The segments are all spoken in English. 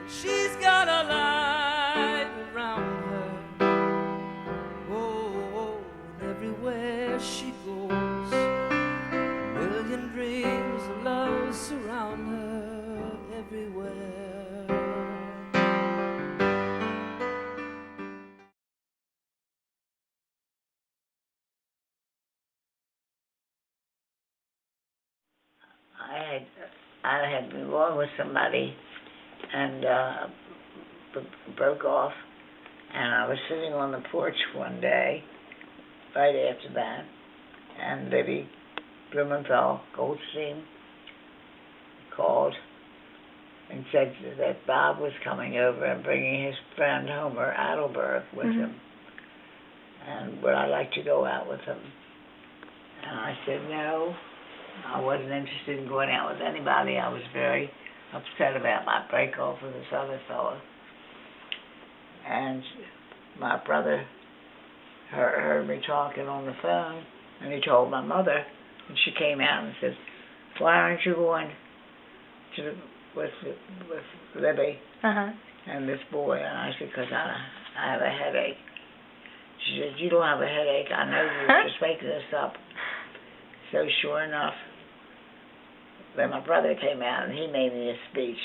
She's got a light around her. Oh, and everywhere she goes, a million dreams of love surround her everywhere. I had been going with somebody and broke off, and I was sitting on the porch one day, right after that, and Libby Blumenthal Goldstein called and said that Bob was coming over and bringing his friend Homer Adleberg with him, and would I like to go out with him? And I said no. I wasn't interested in going out with anybody. I was very upset about my break-off with this other fellow. And my brother heard me talking on the phone, and he told my mother, and she came out and said, "Why aren't you going with Libby and this boy?" And I said, "Because I have a headache." She said, "You don't have a headache. I know you're just making this up." So sure enough, then my brother came out and he made me a speech.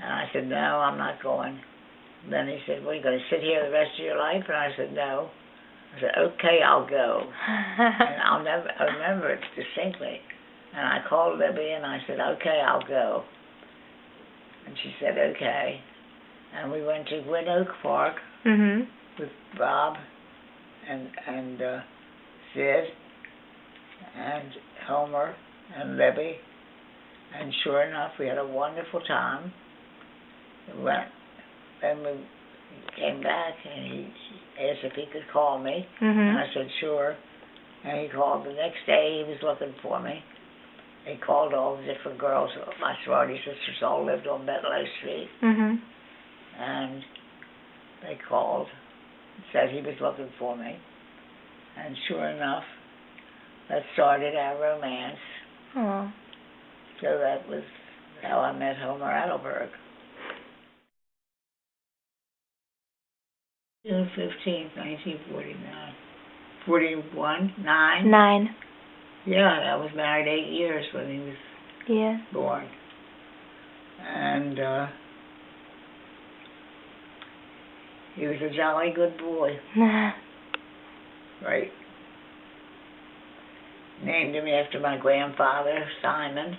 And I said, "No, I'm not going." And then he said, "Well, you going to sit here the rest of your life?" And I said, "No." I said, "Okay, I'll go." And I remember it distinctly. And I called Libby and I said, "Okay, I'll go." And she said, "Okay." And we went to Gwynn Oak Park with Bob and Sid and Homer and Libby, and sure enough, we had a wonderful time. Then we came back, and he asked if he could call me, and I said sure. And he called the next day. He was looking for me. He called all the different girls. My sorority sisters all lived on Bedlow Street, and they called and said he was looking for me. And sure enough, that started our romance. Aww. So that was how I met Homer Adleberg. June 15th, 1949. 41? 9? 9. Yeah, I was married 8 years when he was born. And he was a jolly good boy. Right. Named him after my grandfather, Simon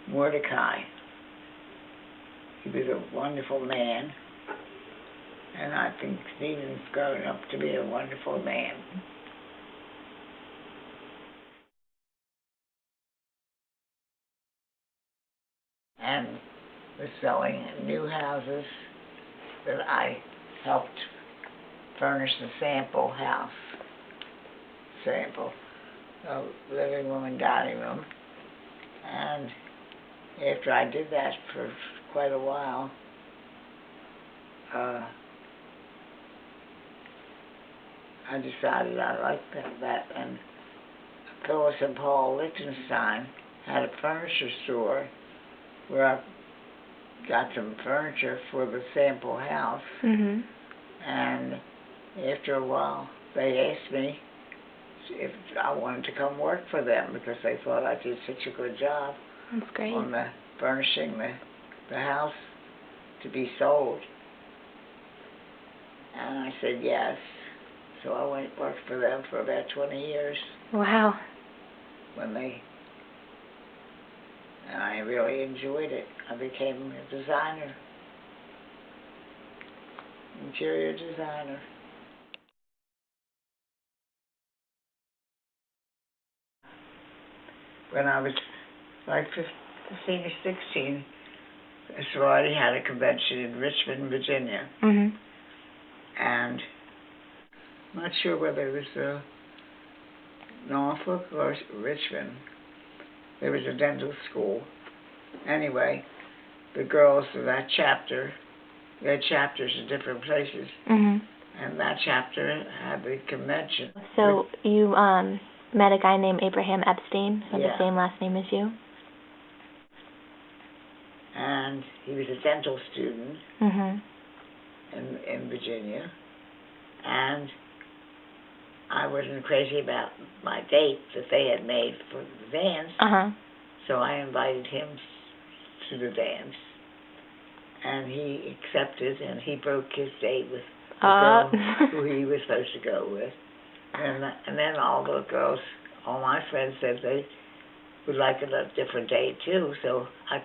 Mordecai. He was a wonderful man, and I think Stephen's grown up to be a wonderful man. And was selling new houses that I helped furnish the sample house. Living room and dining room. And after I did that for quite a while, I decided I liked that. And Phyllis and Paul Lichtenstein had a furniture store where I got some furniture for the sample house. And after a while, they asked me if I wanted to come work for them because they thought I did such a good job. That's great. On the furnishing the house to be sold. And I said yes. So I went and worked for them for about 20 years. Wow. And I really enjoyed it. I became a designer, interior designer. When I was like 15 or 16, a sorority had a convention in Richmond, Virginia. And I'm not sure whether it was Norfolk or Richmond. There was a dental school. Anyway, the girls of that chapter, they had chapters in different places, and that chapter had the convention. So you met a guy named Abraham Epstein, who had the same last name as you? And and he was a dental student Mhm. in Virginia, and I wasn't crazy about my date that they had made for the dance, so I invited him to the dance, and he accepted, and he broke his date with the girl who he was supposed to go with, and then all the girls, all my friends said they would like a different date too, so I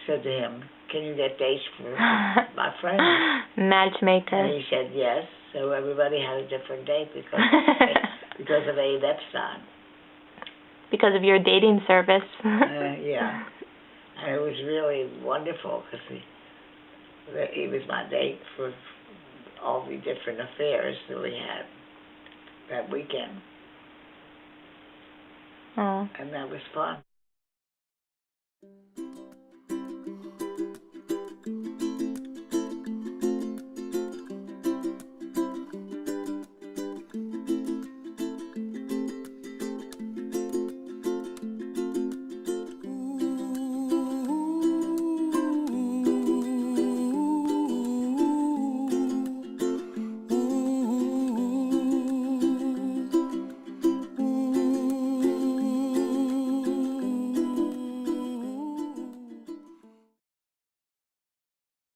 said to him, "Can you get dates for my friends?" Matchmaker. And he said yes. So everybody had a different date because of Abe Epstein. Because of your dating service. Yeah, and it was really wonderful because he was my date for all the different affairs that we had that weekend. Oh. And that was fun.